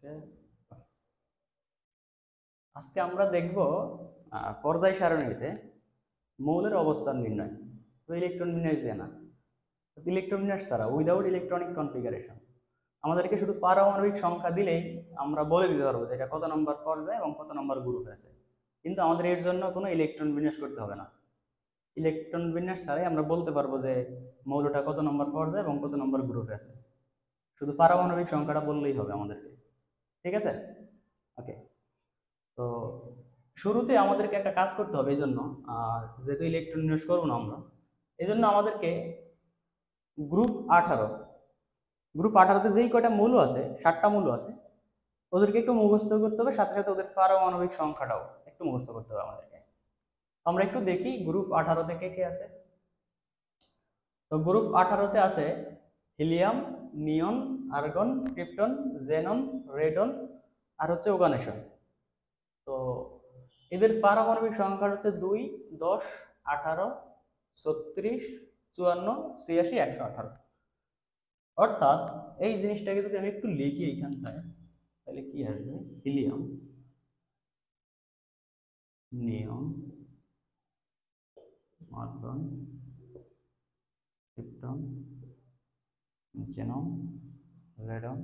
ওকে, আজকে আমরা দেখব পর্যায় সারণীতে মৌলের অবস্থান নির্ণয়। তো ইলেকট্রন বিন্যাস দিয়ে না, ইলেকট্রন বিন্যাস ছাড়া উইদাউট ইলেকট্রনিক কনফিগারেশন আমাদেরকে শুধু পারমাণবিক সংখ্যা দিলেই আমরা বলে দিতে পারবো যে এটা কত নম্বর পর্যায় এবং কত নম্বর গ্রুপে আছে। কিন্তু আমাদের এর জন্য কোনো ইলেকট্রন বিন্যাস করতে হবে না। ইলেকট্রন বিন্যাস ছাড়াই আমরা বলতে পারবো যে মৌলটা কত নম্বর পর্যায় এবং কত নম্বর গ্রুপে আছে। শুধু পারমাণবিক সংখ্যাটা বললেই হবে আমাদেরকে। ঠিক আছে? ওকে, তো শুরুতে আমাদেরকে একটা কাজ করতে হবে। এই জন্য যেহেতু ইলেকট্রন বিন্যাস করবো না আমরা, এই জন্য আমাদেরকে গ্রুপ 18তে যেই কয়টা মৌল আছে, 7টা মৌল আছে, ওদেরকে একটু মুখস্থ করতে হবে, সাথে সাথে ওদের পারমাণবিক সংখ্যাটাও একটু মুখস্থ করতে হবে আমাদেরকে। আমরা একটু দেখি গ্রুপ 18তে কে কে আছে। তো গ্রুপ 18তে আছে হিলিয়াম, নিয়ন, আর্গন, ক্রিপ্টন, জেনন, রেডন আর হচ্ছে ওগানেশন। তো এদের পারমাণবিক সংখ্যা হচ্ছে 2, 10, 18, 36, 54, 86, 118। অর্থাৎ এই জিনিসটাকে যদি আমি একটু লিখি এইখানটায়, তাহলে কি আসবে? হিলিয়াম, নিয়ন, আর্গন, ক্রিপ্টন, জেনন, রেডন,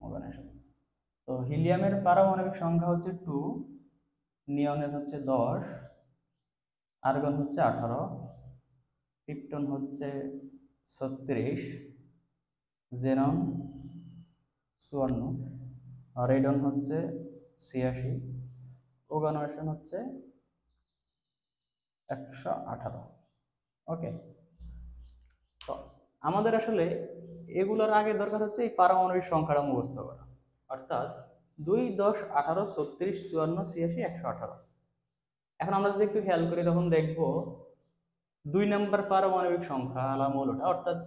ওগানেশন। তো হিলিয়ামের পারমাণবিক সংখ্যা হচ্ছে 2, নিয়নের হচ্ছে 10, আর্গন হচ্ছে 18, ক্রিপ্টন হচ্ছে 36, জেনন 54, আর রেডন হচ্ছে 86, ওগানেশন হচ্ছে 118। ওকে, তো আমাদের আসলে এগুলোর আগে দরকার হচ্ছে এই পারমাণবিক সংখ্যাটা মুখস্থ করা। অর্থাৎ 2, 10, 18, 36, 54, 86, 118। এখন আমরা যদি একটু খেয়াল করি তখন দেখব 2 নম্বর পারমাণবিক সংখ্যা আলা মৌলটা অর্থাৎ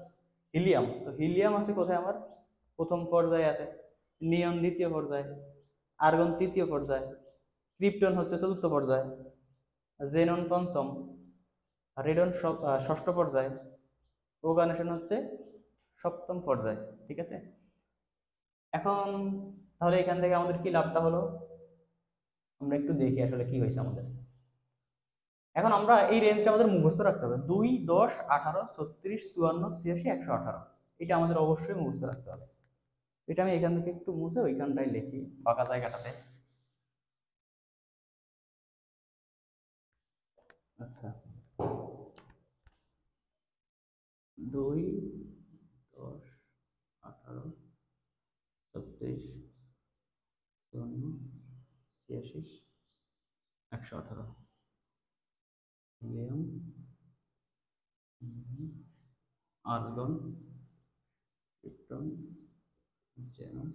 হিলিয়াম। তো হিলিয়াম আছে কোথায়? আমার প্রথম পর্যায়ে আছে, নিয়ন দ্বিতীয় পর্যায়ে, আর্গন তৃতীয় পর্যায়ে, ক্রিপ্টন হচ্ছে চতুর্থ পর্যায়ে, জেনন পঞ্চম, রেডন ষষ্ঠ পর্যায়ে, ওগানেশন হচ্ছে সপ্তম পর্যায়ে। ঠিক আছে? এখন তাহলে এখান থেকে আমাদের কি লাভটা হলো, আমরা একটু দেখি আসলে কি হয়েছে আমাদের। এখন আমরা এই রেঞ্জটা আমাদের মুখস্থ রাখতে হবে, 2, 10, 18, 36, 54, 86, 118। এটা আমাদের অবশ্যই মুখস্থ রাখতে হবে। এটা আমি এখান থেকে একটু মুছে ওইখানটায় লিখি ফাঁকা জায়গাটাতে। আচ্ছা, 2, 10, 18, 36, 54, 86, 118। Helium, argon, krypton, xenon,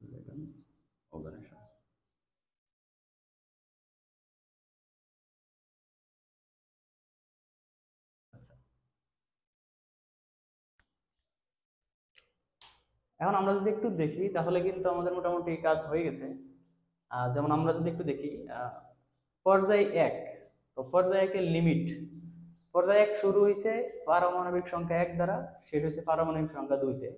radon, oganesson. আচ্ছা, এখন আমরা যদি একটু দেখি তাহলে কিন্তু আমাদের মোটামুটি কাজ হয়ে গেছে। যেমন আমরা যদি একটু দেখি পর্যায় 1, তো পর্যায় 1 এর লিমিট, পর্যায় 1 শুরু হয়েছে পারমাণবিক সংখ্যা 1 দ্বারা, শেষ হয়েছে পারমাণবিক সংখ্যা 2-তে।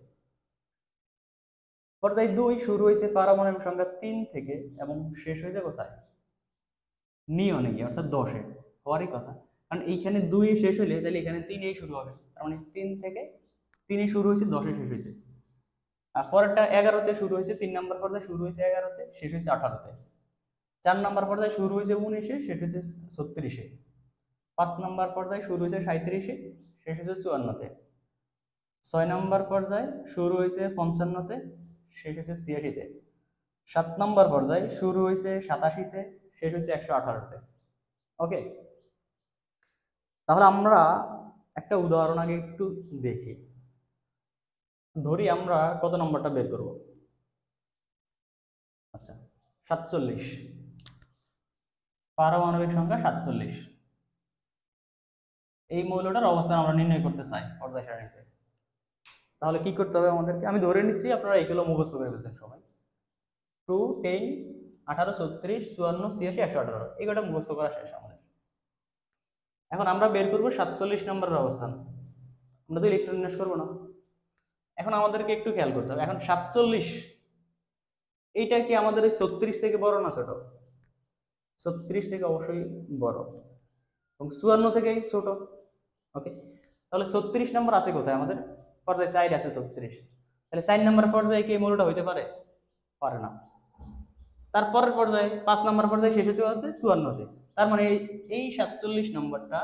পর্যায় 2 শুরু হয়েছে পারমাণবিক সংখ্যা 3 থেকে এবং শেষ হয়েছে কোথায়? নিয়নে গিয়ে, অর্থাৎ 10-এ হওয়ারই কথা। কারণ এইখানে 2 শেষ হইলে তাহলে এখানে 3 শুরু হবে, তার মানে 3 থেকে 3 শুরু হয়েছে, 10-এ শেষ হয়েছে। আর পরেরটা 11-তে শুরু হয়েছে, 3 নম্বর পর্যায়ে শুরু হয়েছে 11-তে, শেষ হয়েছে 18-তে। 4 নম্বর পর্যায়ে শুরু হয়েছে 19-এ, শেষ হয়েছে 36-এ। 5 নম্বর পর্যায়ে শুরু হয়েছে 37-এ, শেষ হয়েছে 54-তে। 6 নম্বর পর্যায়ে শুরু হয়েছে 55-তে, শেষ হয়েছে 86-তে। 7 নম্বর পর্যায়ে শুরু হয়েছে 87-তে, শেষ হয়েছে 118-তে। ওকে, তাহলে আমরা একটা উদাহরণ আগে একটু দেখি। ধরি আমরা কত নম্বরটা বের করব? আচ্ছা, 47, পারমাণবিক সংখ্যা 47। এই মৌলটার অবস্থান আমরা নির্ণয় করতে চাই পর্যায় সারণীতে। তাহলে কি করতে হবে আমাদেরকে? আমি ধরে নিচ্ছি আপনারা এইগুলো মুখস্থ করে ফেলছেন সবাই। 2, 10, 18, 36, 54, 86, 118, এগুলোটা মুখস্থ করা শেষ আমাদের। এখন আমরা বের করবো 47 নম্বরের অবস্থান। আমরা তো ইলেকট্রন বিন্যাস করবো না, এখন আমাদেরকে একটু খেয়াল করতে হবে, এখন 47 এইটা কি আমাদের এই 36 থেকে বড় না ছোট? 36 থেকে অবশ্যই বড়, এবং 54 থেকে ছোট। ওকে, তাহলে 36 নম্বর আছে কোথায়? আমাদের পর্যায়ে 4 আছে 36, তাহলে 4 নম্বর পর্যায়ে কি এই মূলটা হইতে পারে? পারে না। তারপরের পর্যায়ে 5 নম্বর পর্যায়ে শেষ হচ্ছে 54-তে, তার মানে এই 47 নম্বরটা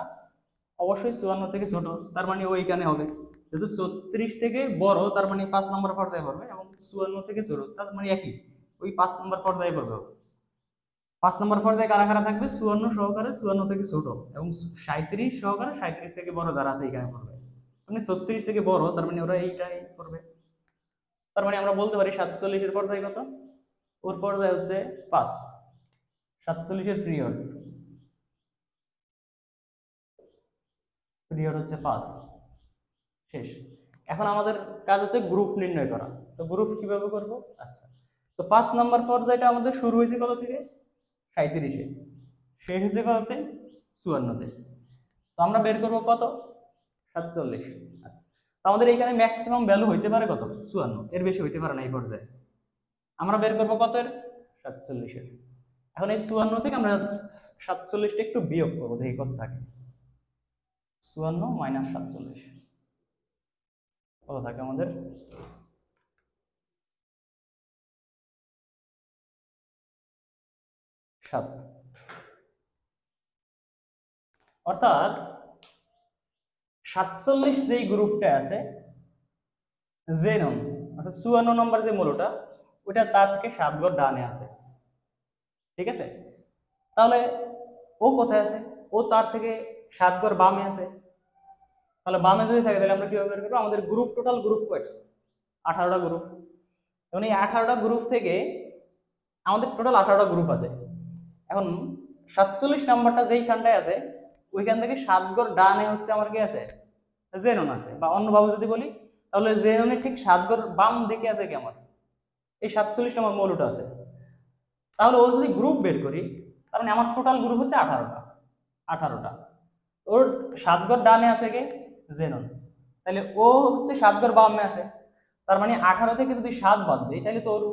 অবশ্যই 54 থেকে ছোট, তার মানে ওইখানে হবে। যেহেতু 36 থেকে বড় তার মানে 5 নম্বর পর্যায়ে পড়বে, এবং 54 থেকে ছোট তার মানে একই, ওই 5 নম্বর পর্যায়ে পড়বে। 5 নম্বর পর্যায়ে কারা কারা থাকবে? 54 সহকারে 54 থেকে ছোট, এবং 37 সহকারে 37 থেকে বড় যারা আছে এখানে পড়বে। মানে 36 থেকে বড় তার মানে ওরা এইটাই পড়বে। তার মানে আমরা বলতে পারি 47 এর পর্যায়ে কত? ওর পর্যায়ে হচ্ছে 5। 47 এর পিরিয়ড হচ্ছে 5। শেষ। এখন আমাদের কাজ হচ্ছে গ্রুপ নির্ণয় করা। তো গ্রুপ কিভাবে করব? আচ্ছা, তো 5 নাম্বার পর্যায়টা আমাদের শুরু হয়েছে কত থেকে? 37-এ, শেষ হয়েছে কততে? 54-তে। তো আমরা বের করব কত? 47। আচ্ছা, তো আমাদের এইখানে ম্যাক্সিমাম ভ্যালু হইতে পারে কত? 54, এর বেশি হইতে পারে না এই পর্যায়ে। আমরা বের করব কত এর? 47-এর। এখন এই 54 থেকে আমরা 47টা একটু বিয়োগ করব, দেখি কত থাকে। 54 মাইনাস 47 কত থাকে আমাদের? 7। অর্থাৎ 47 যেই গ্রুপটা আছে জেনন, অর্থাৎ 54 নম্বর যে মূলটা, ওটা তার থেকে 7 ঘর ডানে আছে। ঠিক আছে, তাহলে ও কোথায় আছে? ও তার থেকে 7 ঘর বামে আছে। তাহলে বামে যদি থাকে তাহলে আমরা কিভাবে বের করবো? আমাদের গ্রুপ, টোটাল গ্রুপ কয়টা? 18টা গ্রুপ। এবং এই 18টা গ্রুপ থেকে আমাদের টোটাল 18টা গ্রুপ আছে। এখন 47 নাম্বারটা যেইখানটায় আছে ওইখান থেকে 7 ঘর ডানে হচ্ছে আমার কি আছে? জেনন আছে। বা অন্যভাবে যদি বলি তাহলে জেননের ঠিক 7 ঘর বাম দিকে আছে কি আমার? এই 47 নম্বর মৌলটা আছে। তাহলে ও যদি গ্রুপ বের করি, তার মানে আমার টোটাল গ্রুপ হচ্ছে 18টা। ওর 7 ঘর ডানে আছে কে? জেনন। তাহলে ও হচ্ছে 7 ঘর বামে আছে, তার মানে 18 থেকে যদি 7 বাদ দেই তাহলে তো ওর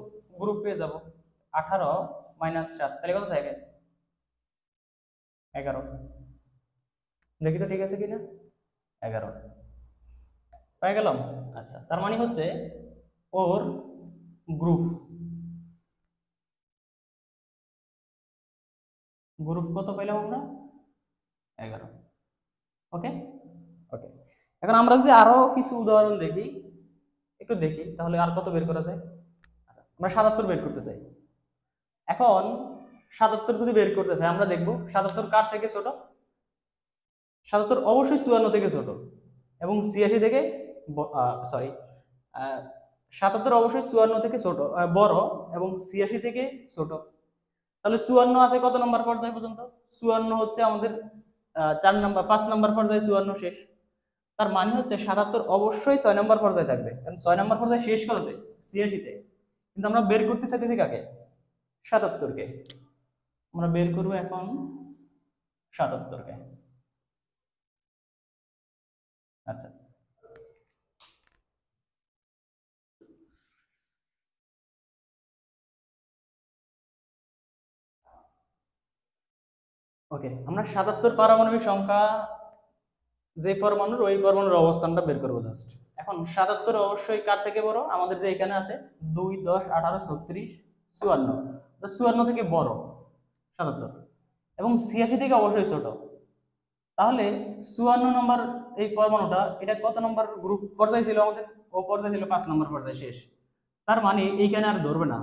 গ্রুপ পেয়ে যাব। 18 মাইনাস 7 তাহলে কত থাকে? 11। দেখি তো ঠিক আছে কিনা। 11 পেয়ে গেলাম। আচ্ছা, তার মানে হচ্ছে ওর গ্রুপ গ্রুপ কত পেলাম আমরা? 11। ওকে ওকে, এখন আমরা যদি আরো কিছু উদাহরণ দেখি, একটু দেখি তাহলে আর কত বের করা যায়। আচ্ছা, আমরা 77 বের করতে চাই। এখন 77 যদি বের করতে চাই, আমরা দেখব 77 কার থেকে ছোট? 77 অবশ্যই 54 থেকে ছোট, এবং 86 থেকে সরি 77 অবশ্যই 54 থেকে ছোট, বড়, এবং 86 থেকে ছোট। তাহলে 54 আছে কত নম্বর পর্যায় পর্যন্ত? 54 হচ্ছে আমাদের 4 নম্বর 5 নম্বর পর্যায়ে 54 শেষ। তার মানে হচ্ছে 77 অবশ্যই 6 নম্বর পর্যায়ে থাকবে, কারণ 6 নম্বর পর্যায়ে শেষ করবে 86-তে। কিন্তু আমরা বের করতে চাইতেছি কাকে? 77-কে। আমরা বের করব এখন 77-কে। আচ্ছা, ওকে, আমরা 77 পারমাণবিক সংখ্যা যে পরমাণুর, ওই পরমাণুর অবস্থানটা বের করবো জাস্ট। এখন 77 অবশ্যই কার থেকে বড়? আমাদের যে এখানে আছে 2, 10, 18, 36, 54, 54 থেকে বড় 77, এবং 86 থেকে অবশ্যই ছোট। তাহলে 54 নম্বর এই পরমাণুটা, এটা কত নম্বর গ্রুপ পর্যায়ে ছিল আমাদের? ও পর্যায়ে ছিল 5 নম্বর পর্যায়ে শেষ। তার মানে এইখানে আর ধরবে না,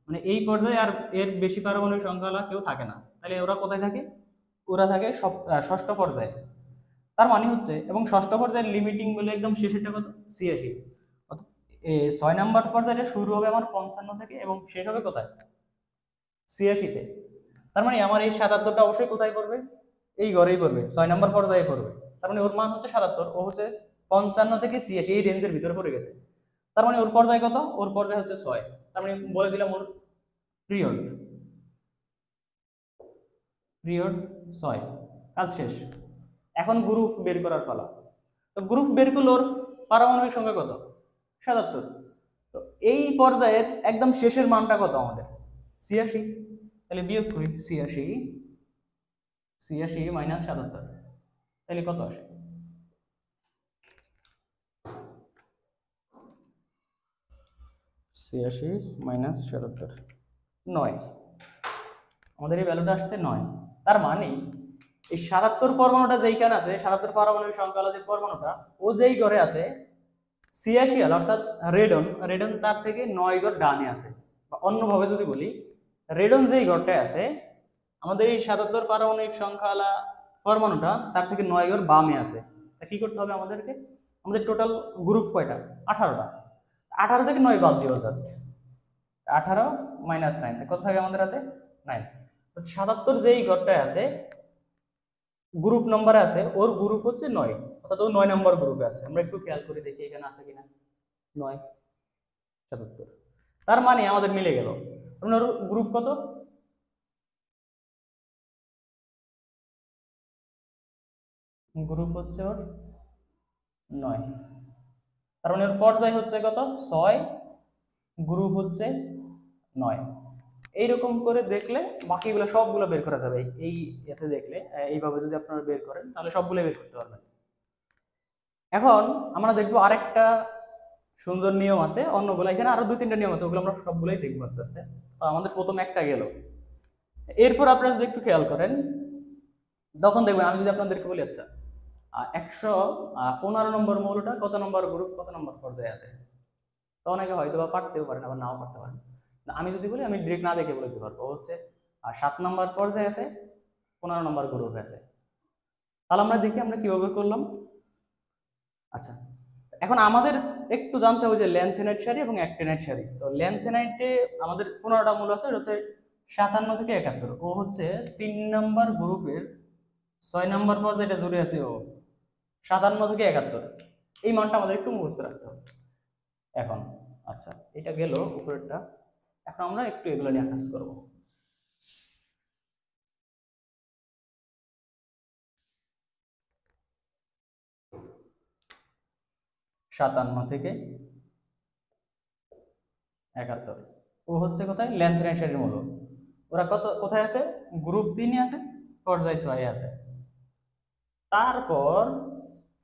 মানে এই পর্যায়ে আর এর বেশি পারমাণবিক সংখ্যা কেউ থাকে না। তাহলে ওরা কোথায় থাকে? ওরা থাকে ষষ্ঠ পর্যায়ে। তার মানে হচ্ছে, এবং ষষ্ঠ পর্যায়ের লিমিটিং বলে একদম শেষেরটা কত? 86। অর্থাৎ 6 নম্বর পর্যায়ে শুরু হবে আমার 55 থেকে, এবং শেষ হবে কোথায়? 86-তে। তার মানে আমার এই 77টা অবশ্যই কোথায় পড়বে? এই ঘরেই পড়বে, 6 নম্বর পর্যায়ে পড়বে। তার মানে ওর মান হচ্ছে 77, ও হচ্ছে 55 থেকে 86 এই রেঞ্জের ভিতরে পড়ে গেছে। তার মানে ওর পর্যায় কত? ওর পর্যায় হচ্ছে 6। তার মানে বলে দিলাম ওর পিরিয়ড পিরিয়ড 6। কাজ শেষ। এখন গ্রুপ বের করার পালা। তো গ্রুপ বের করলে ওর পারমাণবিক সংখ্যা কত? 77। তো এই পর্যায়ের একদম শেষের মানটা কত আমাদের? 86। তাহলে বিয়োগ করি 86 মাইনাস 77, তাহলে কত আসে? 86 মাইনাস 77, 9। আমাদের এই ভ্যালুটা আসছে 9। তার মানে এই 77 পরমাণুটা যেইখানে আছে, 77 পারমাণবিক সংখ্যা যে পরমাণুটা, ও যেই ঘরে আছে 86 অর্থাৎ রেডন তার থেকে 9 ঘর ডানে আছে। বা অন্যভাবে যদি বলি, রেডন যেই ঘরটায় আছে, আমাদের এই 77 পারমাণবিক সংখ্যাওয়ালা পরমাণুটা তার থেকে 9 ঘর বামে আছে। তা কি করতে হবে আমাদেরকে? আমাদের টোটাল গ্রুপ কয়টা? 18টা। 18 থেকে 9 বাদ দিও জাস্ট। 18 মাইনাস 9, কত থাকে আমাদের হাতে? 9। 77 যেই ঘরটায় আছে, গ্রুপ নম্বরে আছে, ওর গ্রুপ হচ্ছে 9, অর্থাৎ ও 9 নম্বর গ্রুপে আছে। আমরা একটু খেয়াল করে দেখি এখানে আছে কিনা। 9, 77। তার মানে আমাদের মিলে গেল। আপনার গ্রুপ কত? গ্রুপ হচ্ছে ওর 9। তার মানে ওর পর্যায় হচ্ছে কত? 6, গ্রুপ হচ্ছে 9। এইরকম করে দেখলে বাকিগুলো সবগুলো বের করা যাবে। এই এতে দেখলে এইভাবে যদি আপনারা বের করেন তাহলে সবগুলো বের করতে পারবেন। এখন আমরা দেখবো আরেকটা সুন্দর নিয়ম আছে, অন্যগুলো এখানে আরো 2-3টা নিয়ম আছে, ওগুলো আমরা সবগুলোই দেখবো আস্তে আস্তে। তো আমাদের প্রথম একটা গেল। এরপর আপনারা যদি একটু খেয়াল করেন, তখন দেখবেন আমি যদি আপনাদেরকে বলি, আচ্ছা 115 নম্বর মৌলটা কত নম্বর গ্রুপ, কত নম্বর পর্যায়ে আছে, তো অনেকে হয়তো বা পারতেও পারেন, আবার নাও পারতে পারেন। আমি যদি বলি, আমি ডিরেক্ট না দেখে বলে দিতে পারবো, হচ্ছে 7 নম্বর পর্যায়ে আছে, 15 নম্বর গ্রুপে আছে। তাহলে আমরা দেখি আমরা কিভাবে করলাম। আচ্ছা, এখন আমাদের একটু জানতে হবে যে ল্যান্থেনাইট সারি এবং অ্যাক্টিনাইট সারি। তো ল্যান্থেনাইটে আমাদের 15টা মূল আছে, এটা হচ্ছে 57 থেকে 71। ও হচ্ছে 3 নম্বর গ্রুপের 6 নম্বর পর্যায়ে জুড়ে আছে ও 57 থেকে 71। এই মানটা আমাদের একটু মুখস্থ রাখতে হবে। এখন আচ্ছা, এটা গেল উপরেরটা। এখন আমরা একটু এগুলো নিয়ে কাজ করব। সাতান্ন থেকে 71, ও হচ্ছে কোথায়? ল্যান্থেনাইট সারির মূল। ওরা কোথায় আছে? গ্রুপ 3 আছে, পর্যায় 6 আছে। তারপর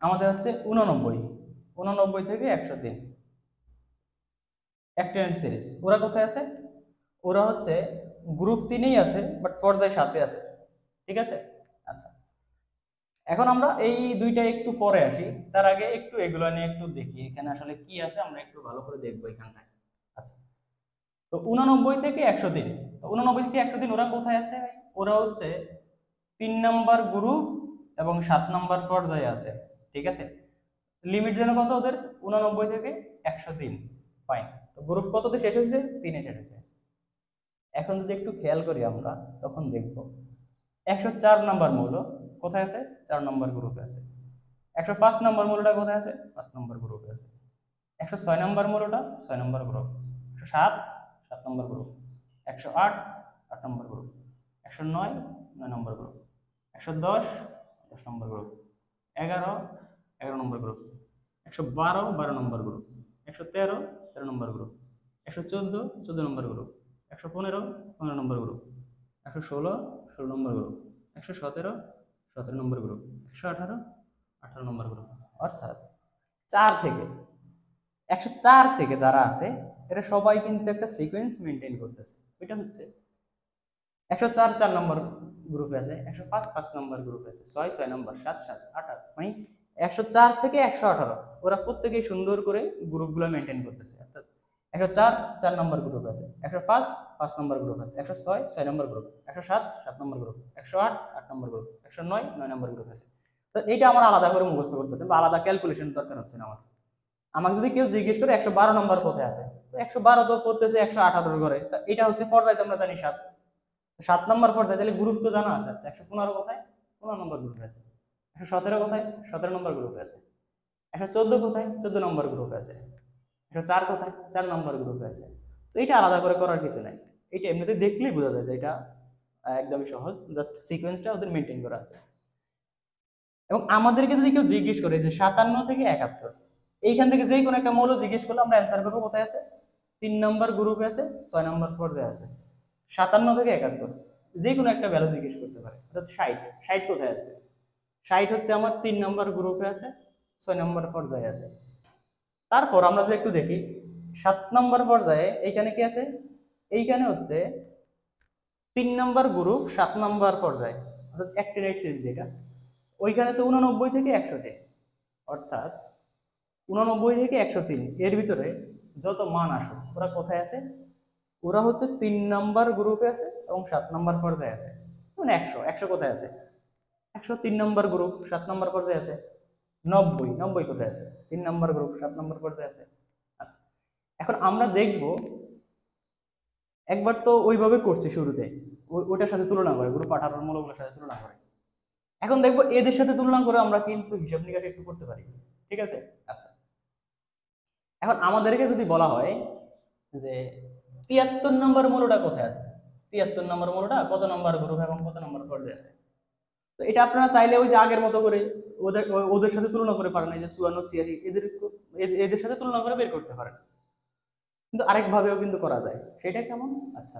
আমাদের হচ্ছে 89 থেকে 103 অ্যাক্টিনাইট সিরিজ। ওরা কোথায় আছে? ওরা হচ্ছে গ্রুপ 3 আছে, বাট পর্যায় 7 আছে। ঠিক আছে? আচ্ছা, এখন আমরা এই দুইটা একটু পরে আসি, তার আগে একটু এগুলো নিয়ে একটু দেখি এখানে আসলে কি আছে, আমরা একটু ভালো করে দেখবো এখানটায়। আচ্ছা, তো 89 থেকে 103, তো 89 থেকে 103 ওরা কোথায় আছে? ওরা হচ্ছে 3 নাম্বার গ্রুপ এবং 7 নাম্বার পর্যায়ে আছে। ঠিক আছে? লিমিট যেন কত ওদের? 89 থেকে 103। ফাইন। তো গ্রুপ কততে শেষ হয়েছে? 3-এ শেষ হয়েছে। এখন যদি একটু খেয়াল করি আমরা, তখন দেখব 104 নাম্বার মৌল কোথায় আছে? 4 নাম্বার গ্রুপে আছে। 105 নাম্বার মৌলটা কোথায় আছে? 5 নাম্বার গ্রুপে আছে। 106 নাম্বার মৌলটা 6 number group. 107 7 number group. 108 8 number group. 109 9 number group. 110 10 number group. 11 number group. 112 number group. 113 number group. 114 number group. 115 number group. 116 number group. 117 number group. 118 number group. অর্থাৎ 104 থেকে যারা আছে, এরা সবাই কিন্তু একটা সিকোয়েন্স মেনটেন করতেছে। এটা হচ্ছে 104 4 নম্বর গ্রুপে আছে, 105 5 নম্বর গ্রুপে আছে, 6 6 নম্বর, 7 7 8 8, মানে 104 থেকে 118 ওরা প্রত্যেকেই সুন্দর করে গ্রুপগুলো মেনটেন করতেছে। অর্থাৎ 104 4 নম্বর গ্রুপ আছে, 105 5 নম্বর গ্রুপ আছে, 106 6 নম্বর গ্রুপ, 107 7 নম্বর গ্রুপ, 108 8 নম্বর গ্রুপ, 109 9 নম্বর গ্রুপ আছে। তো এইটা আমার আলাদা করে মুখস্থ করতে হচ্ছে বা আলাদা ক্যালকুলেশন দরকার হচ্ছে না আমার। আমাকে যদি কেউ জিজ্ঞেস করে 112 নম্বর কোথায় আছে, তো 112 তো পড়তেছে 118 ঘরে। তো এটা হচ্ছে পর্যায়, আমরা জানি 7। 7 নম্বর পর্যায়ে, তাহলে গ্রুপ তো জানা আছে। আচ্ছা, 115 কোথায়? 15 নম্বর গ্রুপে আছে। 117 কোথায়? 17 নম্বর গ্রুপে আছে। 114 কোথায়? 14 নম্বর গ্রুপে আছে। 104 কোথায়? 4 নম্বর গ্রুপে আছে। তো এটা আলাদা করে করার কিছু নাই, এটা এমনিতে দেখলেই বোঝা যায় যে এটা একদমই সহজ, জাস্ট সিকোয়েন্সটা ওদের মেনটেন করা আছে। এবং আমাদেরকে যদি কেউ জিজ্ঞেস করে যে 57 থেকে 71, এইখান থেকে যেই কোনো একটা মৌল জিজ্ঞেস করলে আমরা অ্যান্সার করবো কোথায় আছে, 3 নম্বর গ্রুপে আছে, 6 নম্বর পর্যায়ে আছে, 57 থেকে 71 যে কোনো একটা ভ্যালু জিজ্ঞেস করতে পারে। অর্থাৎ 60, 60 কোথায় আছে, 60 হচ্ছে আমার 3 নম্বর গ্রুপে আছে, 6 নম্বর পর্যায়ে আছে। তারপর আমরা যদি একটু দেখি 7 নম্বর পর্যায়ে এইখানে কি আছে, এইখানে হচ্ছে 3 নম্বর গ্রুপ 7 নম্বর পর্যায়ে, অর্থাৎ অ্যাক্টিনাইট সিরিজ যেটা, ওইখানে আছে 89 থেকে 103, অর্থাৎ 89 থেকে 103 এর ভিতরে যত মান আসুক ওরা কোথায় আছে, ওরা হচ্ছে 3 নম্বর গ্রুপে আছে এবং 7 নম্বর পর্যায়ে আছে। মানে 100, 100 কোথায় আছে, 100 3 নম্বর গ্রুপ 7 নম্বর পর্যায়ে আছে। 90, 90 কোথায় আছে, 3 নম্বর গ্রুপ 7 নম্বর পর্যায়ে আছে। আচ্ছা, এখন আমরা দেখব, একবার তো ওইভাবে করছি শুরুতে, ওইটার সাথে তুলনা করে, গ্রুপ 18 মৌলগুলোর সাথে তুলনা করে। এখন দেখবো এদের সাথে তুলনা করে আমরা কিন্তু হিসাব নিকাশ একটু করতে পারি, ঠিক আছে। আচ্ছা, এখন আমাদেরকে যদি বলা হয় যে 73 নম্বর মৌলটা কোথায় আছে, 73 নম্বর মৌলটা কত নম্বর গ্রুপ এবং কত নম্বর পর্যায়ে আছে, তো এটা আপনারা চাইলে ওই যে আগের মতো করে ওদের সাথে তুলনা করে পারেন, এই যে 54, 86 এদের সাথে তুলনা করে বের করতে পারেন। কিন্তু আরেক ভাবেও কিন্তু করা যায়, সেটা কেমন, আচ্ছা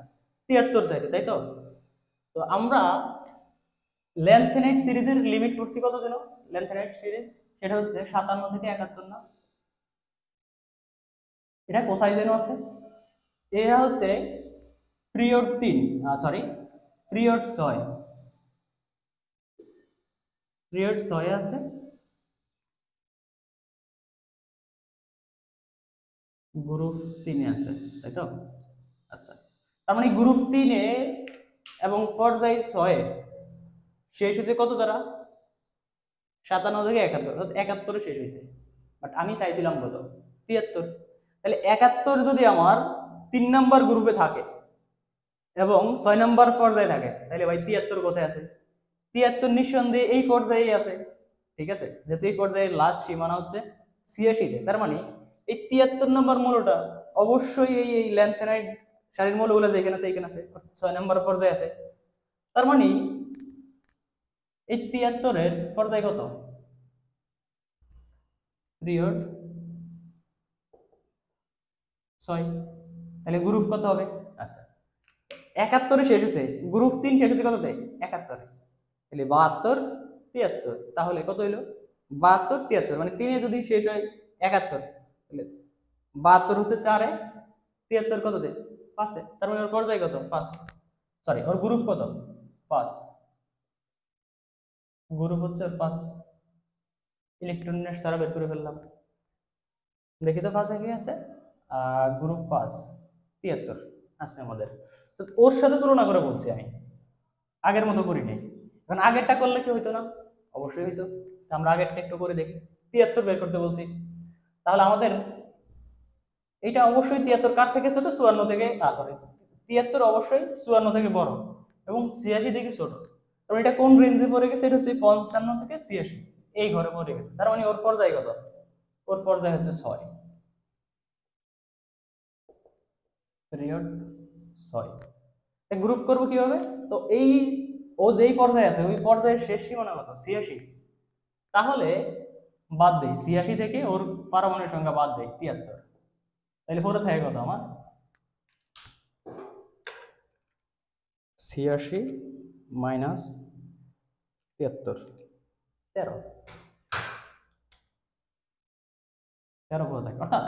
73 চাইছে তাই তো, তো আমরা ল্যান্থেনাইট সিরিজের লিমিট করছি কত যেন, ল্যান্থেনাইট সিরিজ সেটা হচ্ছে 57 থেকে 71 না, এটা কোথায় যেন আছে, এটা হচ্ছে পিরিয়ড 3, সরি পিরিয়ড 6, পিরিয়ড 6 আছে, গ্রুপ 3 আছে তাই তো। আচ্ছা, তার মানে গ্রুপ 3 এবং পর্যায় 6 শেষ হয়েছে কত দ্বারা, 57 থেকে 71, অর্থাৎ 71 শেষ হয়েছে, বাট আমি চাইছিলাম কত, 73। তাহলে 71 যদি আমার 3 নম্বর গ্রুপে থাকে এবং 6 নম্বর পর্যায়ে থাকে, তাহলে ভাই 73 কোথায় আছে, 73 নিঃসন্দেহে এই পর্যায়েই আছে, ঠিক আছে, যেহেতু এই পর্যায়ের লাস্ট সীমানা হচ্ছে 86-তে, তার মানে এই 73 নম্বর মৌলটা অবশ্যই এই ল্যান্থেনাইট সারির মৌলগুলো যেখানে আছে এইখানে আছে, 6 নম্বর পর্যায়ে আছে। তার মানে এই 73-এর পর্যায় কত, পিরিয়ড 6, তাহলে গ্রুপ কত হবে, আচ্ছা 71-এ শেষ হয়েছে, গ্রুপ 3 শেষ হয়েছে কততে, 71-এ, তাহলে 72, 73, তাহলে কত হইলো 72, 73, মানে 3-এ যদি শেষ হয় 71, তাহলে 72 হচ্ছে 4-এ, 73 কততে, 5-এ, তার মানে ওর পর্যায় কত, 5, সরি ওর গ্রুপ কত, 5, গ্রুপ হচ্ছে 5, ইলেকট্রন নেট সারা বের করে ফেললাম, দেখি তো 5-এ কি আছে, গ্রুপ 5, 73 আছে আমাদের। তো ওর সাথে তুলনা করে বলছি আমি, আগের মতো করি নাই। এখন আগেরটা করলে কি হইতো না, অবশ্যই হইতো, আমরা আগেরটা একটু করে দেখি, 73 বের করতে বলছি, তাহলে আমাদের এটা অবশ্যই 73 কার থেকে ছোট, 54 থেকে, সরি 73 অবশ্যই 54 থেকে বড় এবং 86 থেকে ছোট, কারণ এটা কোন রেঞ্জে পড়ে গেছে, এটা হচ্ছে 55 থেকে 86 এই ঘরে পড়ে গেছে, তার মানে ওর পর্যায় কত, ওর পর্যায় হচ্ছে 6, পিরিয়ড 6। গ্রুপ করবো কিভাবে, তো এই ও যেই পর্যায়ে আছে ওই পর্যায়ের শেষ সীমানা কত, 86, তাহলে বাদ দেই 86 থেকে ওর পারমাণবিক সংখ্যা বাদ দেই 73, তাহলে পরে থাকে কত আমার, 86 মাইনাস 73, 13, 13 পরে থাকে, অর্থাৎ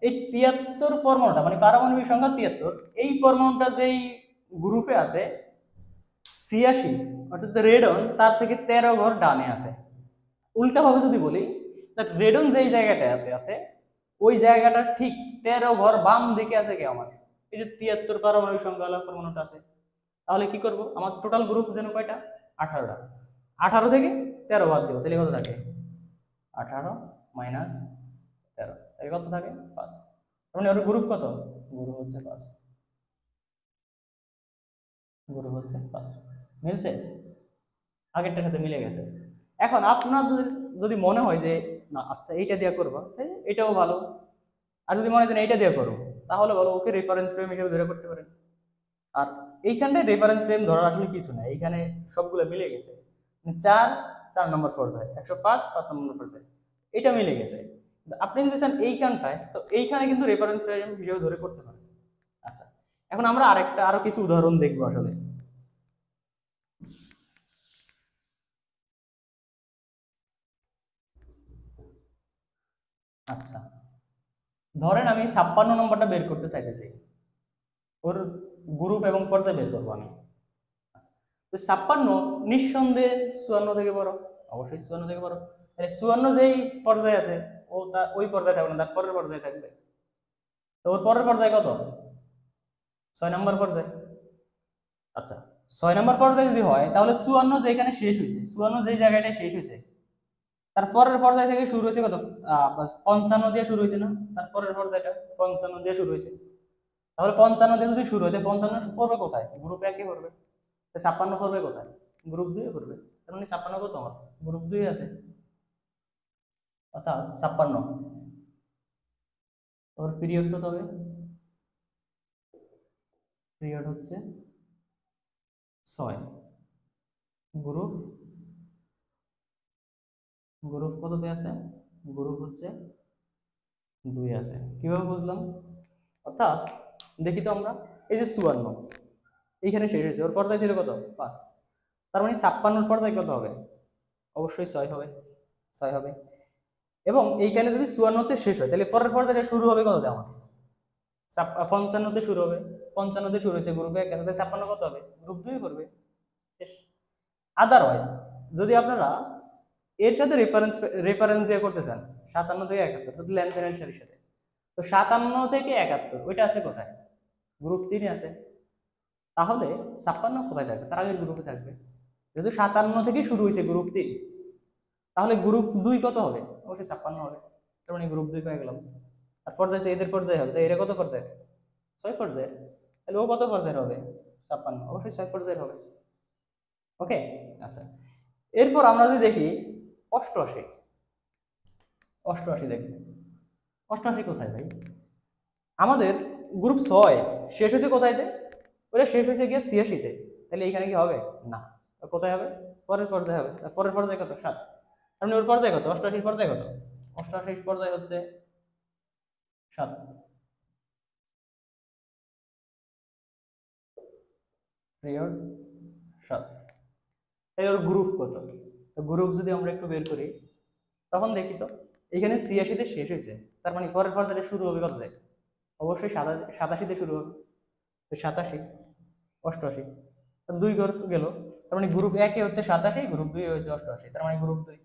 এই 73 পরমাণুটা মানে পারমাণবিক সংখ্যা 73, এই পরমাণুটা যেই গ্রুপে আছে 86, অর্থাৎ রেডন তার থেকে 13 ঘর ডানে আছে। উল্টা ভাবে যদি বলি, রেডন যেই জায়গাটাতে আছে ওই জায়গাটা ঠিক 13 ঘর বাম দিকে আছে কি আমার, এই যে 73 পারমাণবিক সংখ্যা পরমাণুটা আছে। তাহলে কি করব, আমার টোটাল গ্রুপ যেন কয়টা, 18টা, 18 থেকে 13 বাদ দেবো, তাহলে কত থাকে, 18 মাইনাস 13, তাহলে কত থাকে 5, মানে ওর গ্রুপ কত, গ্রুপ হচ্ছে 5, গ্রুপ হচ্ছে 5, মিলছে, আগেরটার সাথে মিলে গেছে। এখন আপনাদের যদি মনে হয় যে না আচ্ছা এইটা দিয়ে করবা, এটাও ভালো, আর যদি মনে হয় যে এইটা দিয়ে করবো, তাহলে বলো ওকে রেফারেন্স ফ্রেম হিসেবে ধরে করতে পারেন। আর এইখানটায় রেফারেন্স ফ্রেম ধরার আসলে কিছু না, এইখানে সবগুলো মিলে গেছে, 4 নম্বর পর্যায়ে, 105 5 নম্বর পর্যায়ে, এটা মিলে গেছে। আপনি যদি চান এইখানটায়, তো এইখানে কিন্তু রেফারেন্স ফ্রেম হিসেবে ধরে করতে পারেন। আচ্ছা, এখন আমরা আরো কিছু উদাহরণ দেখবো আসলে। আচ্ছা, ধরেন আমি 56 নম্বরটা বের করতে চাইতেছি, ওর গ্রুপ এবং পর্যায় বের করবো আমি। তো 56 নিঃসন্দেহে 54 থেকে বড়, অবশ্যই 54 থেকে বড়। তাহলে 54 যেই পর্যায়ে আছে, ও তার ওই পর্যায়ে থাকবে না, তার পরের পর্যায়ে থাকবে। তো ওর পরের পর্যায়ে কত? 6 নম্বর পর্যায়ে। আচ্ছা, 6 নম্বর পর্যায়ে যদি হয়, তাহলে 54 যেখানে শেষ হয়েছে, 54 যেই জায়গাটায় শেষ হয়েছে, তার পরের পর্যায় থেকে শুরু হয়েছে কত? 55 দিয়ে শুরু হয়েছে না? তার পরের পর্যায়টা 55 দিয়ে শুরু হয়েছে। তাহলে 55 দিয়ে যদি শুরু হয়, 55 পড়বে কোথায়? গ্রুপ 1 এ পড়বে। 56 পড়বে কোথায়? গ্রুপ 2 এ পড়বে। তার মানে 56 কত আমার? গ্রুপ 2 এ আছে। অর্থাৎ 56 ওর পিরিয়ড কত হবে? পিরিয়ড হচ্ছে 6। গ্রুপ গ্রুপ কততে আছে? গ্রুপ হচ্ছে 2 আছে। কিভাবে বুঝলাম? অর্থাৎ দেখি তো আমরা, এই যে 54 এইখানে শেষ হয়েছে, ওর পর্যায় ছিল কত? 5। তার মানে 56 পর্যায় কত হবে? অবশ্যই 6 হবে। 6 হবে। এবং এইখানে যদি 54 তে শেষ হয়, তাহলে পরের পর্যায়টা শুরু হবে কততে আমার? 55 তে শুরু হবে। 55 তে শুরু হয়েছে গ্রুপে 1, সাথে 56 কত হবে? গ্রুপ 2 করবে। শেষ। আদারওয়াইজ যদি আপনারা এর সাথে রেফারেন্স দিয়ে করতে চান, 57 থেকে 71, তো লেনদেনের সারির সাথে, তো 57 থেকে 71 ওইটা আছে কোথায়? গ্রুপ 3 এ আছে। তাহলে 56 কোথায় থাকবে? তার আগের গ্রুপে থাকবে। যেহেতু 57 থেকে শুরু হয়েছে গ্রুপ 3, তাহলে গ্রুপ 2 কত হবে? অবশ্যই 56 হবে। তার মানে গ্রুপ 2 পেয়ে গেলাম। আর পর্যায়ে তো এদের পর্যায়ে হবে, তো এরা কত পর্যায়ে? 6 পর্যায়ে। তাহলে ও কত পর্যায়ের হবে? 56, অবশ্যই 6 পর্যায়ের হবে। ওকে। আচ্ছা, এরপর আমরা যদি দেখি 88, 88 দেখি। 88 কোথায় ভাই? আমাদের গ্রুপ 6 শেষ হয়েছে কোথায়? ওটা শেষ হয়েছে গিয়ে 86 তে। তাহলে এইখানে কি হবে? না। কোথায় হবে? পরের পর্যায়ে হবে। পরের পর্যায়ে কত? 7। আপনি ওর পর্যায়ে কত? 88 পর্যায়ে কত? 88 পর্যায়ে হচ্ছে 7। পিরিয়ড 7। তাই ওর গ্রুপ কত? তো গ্রুপ যদি আমরা একটু বের করি, তখন দেখি তো এখানে 86 তে শেষ হয়েছে, তার মানে পরের পর্যায়ে শুরু হবে কত থেকে? অবশ্যই 87 তে শুরু হবে। তো 87, 88, 2 ঘর গেল। তার মানে গ্রুপ 1 এ হচ্ছে 87, গ্রুপ 2 এ হচ্ছে 88, তার মানে গ্রুপ 2।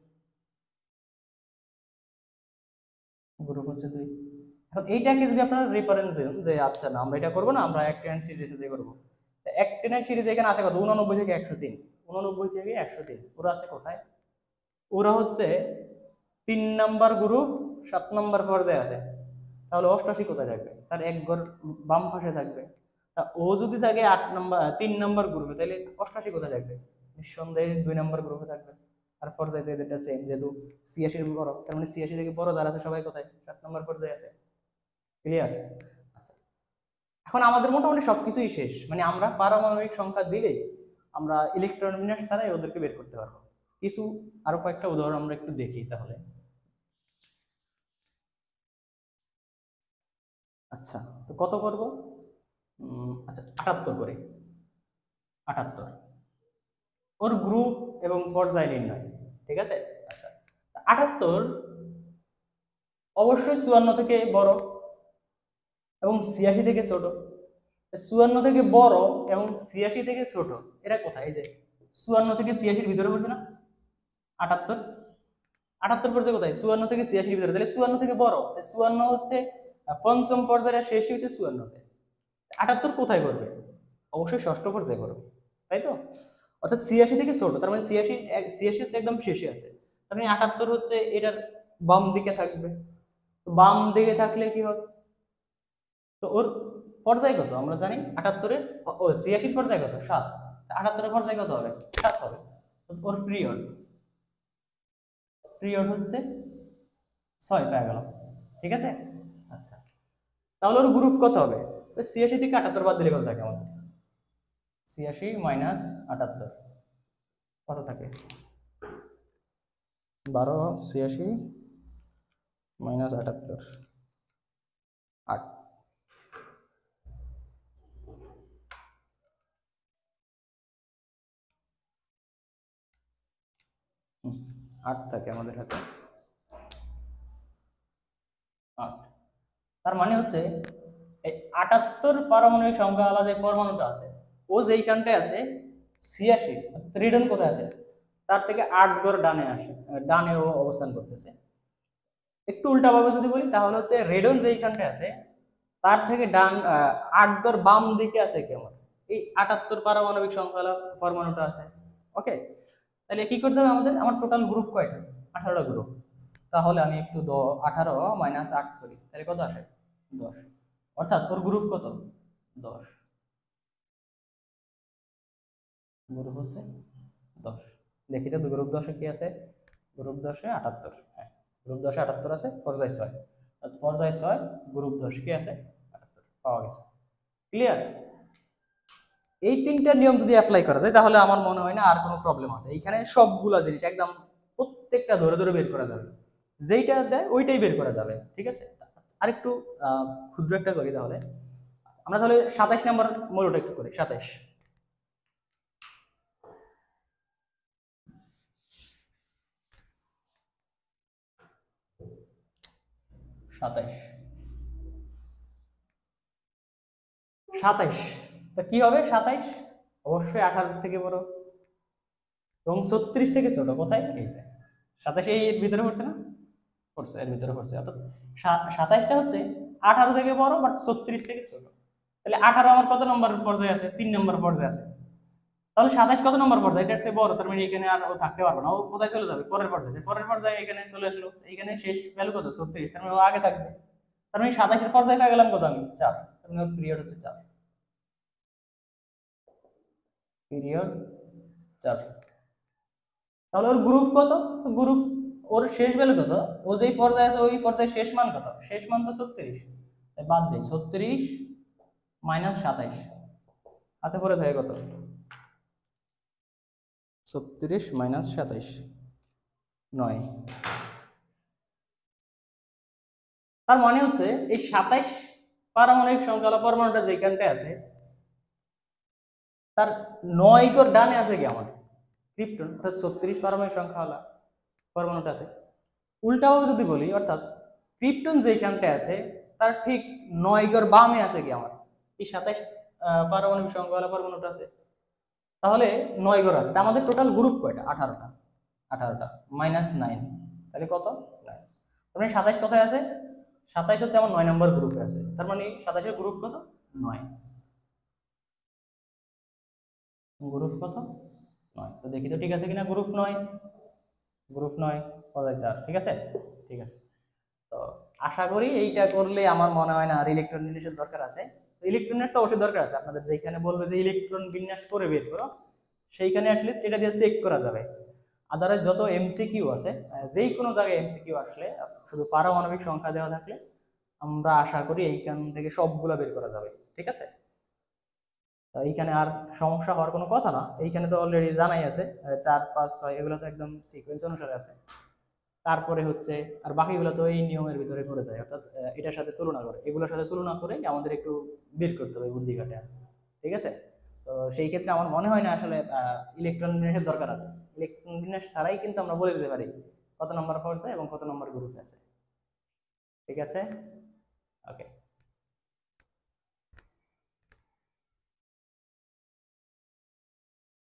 গ্রুপ হচ্ছে 2। এখন এইটাকে যদি আপনারা রেফারেন্স দেন যে আচ্ছা না, আমরা এটা করবো না, আমরা এক টেন সিরিজ দিয়ে করবো। এক টেনের সিরিজ এখানে আছে কত? 89 থেকে 103। 89 থেকে 103 ওরা আছে কোথায়? ওরা হচ্ছে 3 নাম্বার গ্রুপ, 7 নাম্বার পর্যায়ে আছে। তাহলে 88 কোথায় থাকবে? তার এক ঘর বাম পাশে থাকবে। তা ও যদি থাকে 3 নাম্বার গ্রুপে, তাহলে 88 কোথায় থাকবে? নিঃসন্দেহে 2 নাম্বার গ্রুপে থাকবে। আর পর্যায়ে এটা সেম, যেহেতু 86 বড়, তার মানে 86 থেকে বড় যারা আছে সবাই কোথায়? 7 নাম্বার পর্যায়ে আছে। ক্লিয়ার? আচ্ছা, এখন আমাদের মোটামুটি সবকিছুই শেষ, মানে আমরা পারমাণবিক সংখ্যা দিলেই আমরা ইলেকট্রন বিন্যাস ছাড়াই ওদেরকে বের করতে পারবো। কিছু আরো কয়েকটা উদাহরণ আমরা একটু দেখি তাহলে। আচ্ছা, তো কত করব? আচ্ছা, 78 করে। 78 ওর গ্রুপ এবং পর্যায় নির্ণয়। ঠিক আছে। আচ্ছা, 78 অবশ্যই 54 থেকে বড় এবং 86 থেকে ছোট। 54 থেকে বড় এবং 86 থেকে ছোট, এরা কোথায়? এই যে 54 থেকে 86 ভিতরে পড়ছে না? 78, 78 পর্যায়ে কোথায়? 54 থেকে 86 ভিতরে। তাহলে 54 থেকে বড়, 54 হচ্ছে পঞ্চম পর্যায়ে, শেষ হয়েছে 54 তে। 78 কোথায় করবে? অবশ্যই ষষ্ঠ পর্যায়ে করবে, তাই তো? অর্থাৎ 86 থেকে ছোট, তার মানে 86 হচ্ছে একদম শেষে আছে। তার মানে 78 হচ্ছে এটার বাম দিকে থাকবে। তো বাম দিকে থাকলে কি হবে? তো ওর পর্যায় কত আমরা জানি? 78 এর, ও 86 পর্যায় কত? 7। 78 এর পর্যায় কত হবে? 7 হবে। তো ওর পিরিয়ড পিরিয়ড হচ্ছে 6 পেয়ে গেল। ঠিক আছে। আচ্ছা, তাহলে ওর গ্রুপ কত হবে? তো 86 থেকে 78 বাদ দিলে কত থাকে আমাদের? 86 মাইনাস 78 কত থাকে? 12, 86 মাইনাস 78 8 8 থাকে আমাদের হাতে 8। তার মানে হচ্ছে এই 78 পারমাণবিক সংখ্যাওয়ালা যে পরমাণুটা আছে ও যেইখানটায় আছে 86 রেডন কোথায় আছে তার থেকে 8 ঘর ডানে ও অবস্থান করতেছে। একটু উল্টাভাবে যদি বলি তাহলে হচ্ছে রেডন যেইখানটায় আছে তার থেকে 8 ঘর বাম দিকে আছে কেমন এই 78 পারমাণবিক সংখ্যাওয়ালা পরমাণুটা আছে। ওকে, তাহলে কি করতে হবে আমাদের? আমার টোটাল গ্রুপ কয়টা? 18টা গ্রুপ। তাহলে আমি একটু 18 মাইনাস 8 করি, তাহলে কত আসে? 10। অর্থাৎ ওর গ্রুপ কত? 10। গ্রুপ হচ্ছে 10। দেখি তো গ্রুপ 10-এ কি আছে? গ্রুপ 10-এ 78। হ্যাঁ, গ্রুপ 10-এ 78 আছে, পর্যায় 6। অর্থাৎ পর্যায় 6 গ্রুপ 10 কি আছে? 78 পাওয়া গেছে। ক্লিয়ার? এই তিনটা নিয়ম যদি অ্যাপ্লাই করা যায় তাহলে আমার মনে হয় না আর কোনো প্রবলেম আছে। এইখানে সবগুলা জিনিস একদম প্রত্যেকটা ধরে ধরে বের করা যাবে, যেইটা দেয় ওইটাই বের করা যাবে। ঠিক আছে, আরেকটু ক্ষুদ্র একটা করি তাহলে। আমরা তাহলে 27 নম্বর মূলটা একটু করি। 27 27 তা কি হবে? 27 অবশ্যই 18 থেকে বড় এবং 36 থেকে ছোট। কোথায়? এইটা 27 এর ভিতরে পড়ছে না? পড়ছে, এর ভিতরে পড়ছে। অর্থাৎ 27টা হচ্ছে 18 থেকে বড় বাট 36 থেকে ছোট। তাহলে 18 আমার কত নম্বর পর্যায়ে আছে? 3 নম্বর পর্যায়ে আছে। তাহলে 27 কত নম্বর পর্যায়ে? এটার চেয়ে বড়, তার মানে এখানে আর ও থাকতে পারবে না, ও কোথায় চলে যাবে? পরের পর্যায়ে। পরের পর্যায়ে এখানে চলে আসলো, এখানে শেষ ভ্যালু কত? 36, তার মানে ও আগে থাকবে। তার মানে 27 এর পর্যায়ে পেয়ে গেলাম কত আমি? 4। তার মানে ওর পিরিয়ড হচ্ছে 4। পিরিয়ড 4। তাহলে ওর গ্রুপ কত? গ্রুপ ওর শেষ ভ্যালু কত? ও যেই পর্যায়ে আছে ওই পর্যায়ে শেষ মান কত? শেষ মান তো 36। তাই বাদ দেই, 36 মাইনাস 27 হাতে পড়ে থাকে কত? 36 মাইনাস 27 9। তার মানে হচ্ছে এই 27 পারমাণবিক সংখ্যাওয়ালা পরমাণুটা যেখানটায় আছে তার 9 ঘর ডানে আছে কি আমার? ক্রিপ্টন। অর্থাৎ 36 পারমাণবিক সংখ্যাওয়ালা পরমাণুটা আছে। উল্টাভাবে যদি বলি, অর্থাৎ ক্রিপ্টন যেখানটায় আছে তার ঠিক 9 ঘর বামে আছে কি আমার? এই 27 পারমাণবিক সংখ্যাওয়ালা পরমাণুটা আছে। তাহলে 9 ঘর আছে। তা আমাদের টোটাল গ্রুপ কয়টা? 18টা। 18টা মাইনাস 9, তাহলে কত? 9। তার মানে 27 কোথায় আছে? 27 হচ্ছে আমার 9 নম্বর গ্রুপে আছে। তার মানে 27 এর গ্রুপ কত? 9। গ্রুপ কত? 9। তো দেখি তো ঠিক আছে কিনা। গ্রুপ 9, গ্রুপ 9 পর্যায় 4। ঠিক আছে, ঠিক আছে। তো আশা করি এইটা করলে আমার মনে হয় না আর ইলেকট্রন বিন্যাসের দরকার আছে। ইলেকট্রনের তো অবশ্যই দরকার আছে। আপনাদের যেখানে বলবে যে ইলেকট্রন বিন্যাস করে বের করো, সেইখানে অ্যাটলিস্ট এটা দিয়ে চেক করা যাবে। আদারওয়াইজ যত এমসিকিউ আছে, যেই কোনো জায়গায় এমসিকিউ আসলে শুধু পারমাণবিক সংখ্যা দেওয়া থাকলে আমরা আশা করি এইখান থেকে সবগুলা বের করা যাবে। ঠিক আছে, এইখানে আর সমস্যা হওয়ার কোনো কথা না। এইখানে তো অলরেডি জানাই আছে 4 5 6 এগুলো তো একদম সিকোয়েন্স অনুসারে আছে। তারপরে হচ্ছে আর বাকিগুলো তো এই নিয়মের ভিতরে পড়ে যায়, অর্থাৎ এটার সাথে তুলনা করে, এগুলোর সাথে তুলনা করে আমাদের একটু বের করতে হবে বুদ্ধি খাটে। ঠিক আছে, তো সেই ক্ষেত্রে আমার মনে হয় না আসলে ইলেকট্রন বিন্যাসের দরকার আছে। ইলেকট্রন বিন্যাস ছাড়াই কিন্তু আমরা বলে দিতে পারি কত নম্বর পর্যায়ে এবং কত নম্বর গ্রুপে আছে। ঠিক আছে, ওকে।